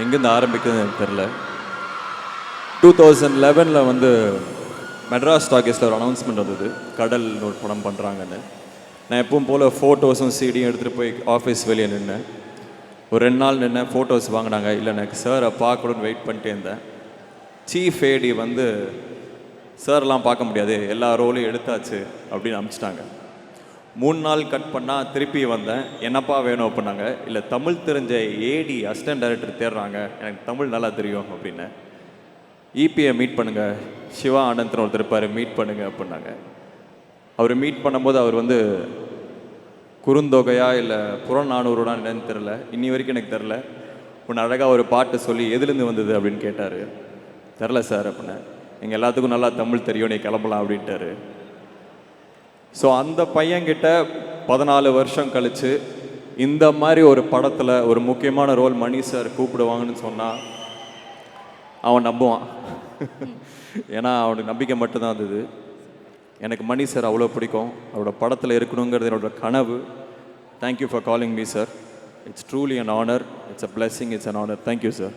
எங்கேருந்து ஆரம்பிக்குதுன்னு எனக்கு தெரில. 2011 வந்து மெட்ராஸ் டாக்கீஸில் ஒரு அனௌன்ஸ்மெண்ட் வந்தது, கடல்னு ஒரு படம் பண்ணுறாங்கன்னு. நான் எப்பவும் போல் ஃபோட்டோஸும் சிடியும் எடுத்துகிட்டு போய் ஆஃபீஸ் வெளியே நின்னேன். ஒரு 2 நாள் நின்னேன், ஃபோட்டோஸ் வாங்கினாங்க. இல்லை எனக்கு சாரை பார்க்கணுன்னு வெயிட் பண்ணிட்டே இருந்தேன். சீஃப் ஏடி வந்து சார்லாம் பார்க்க முடியாது, எல்லா ரோலையும் எடுத்தாச்சு அப்படின்னு அனுப்பிச்சிட்டாங்க. 3 நாள் கட் பண்ணால் திருப்பி வந்தேன். என்னப்பா வேணும் அப்படின்னாங்க. இல்லை தமிழ் தெரிஞ்ச ஏடி அசிஸ்டன்ட் டைரக்டர் தேடுறாங்க, எனக்கு தமிழ் நல்லா தெரியும் அப்படின்னு. இபியை மீட் பண்ணுங்கள், சிவா ஆனந்த்னு ஒருத்தர் இருப்பார், மீட் பண்ணுங்கள் அப்படின்னாங்க. அவர் மீட் பண்ணும்போது அவர் வந்து குறுந்தொகையா இல்லை புறநானூறுடான்னு என்னன்னு தெரில, இன்னி வரைக்கும் எனக்கு தெரில. ஒன்று அழகாக ஒரு பாட்டு சொல்லி எதுலேருந்து வந்தது அப்படின்னு கேட்டார். தெரில சார் அப்படின்னேன். எங்கள் எல்லாத்துக்கும் நல்லா தமிழ் தெரியும், நீ கிளம்பலாம் அப்படின்ட்டாரு. ஸோ அந்த பையன்கிட்ட 14 வருஷம் கழித்து இந்த மாதிரி ஒரு படத்தில் ஒரு முக்கியமான ரோல் மணி சார் கூப்பிடுவாங்கன்னு சொன்னால் அவன் நம்புவான். ஏன்னா அவனுக்கு நம்பிக்கை மட்டும்தான் இருந்தது. எனக்கு மணி சார் அவ்வளோ பிடிக்கும், அவரோட படத்தில் இருக்கணுங்கிறது என்னோட கனவு. Thank you for calling me sir. It's truly an honour, it's a blessing, it's an honour. Thank you sir.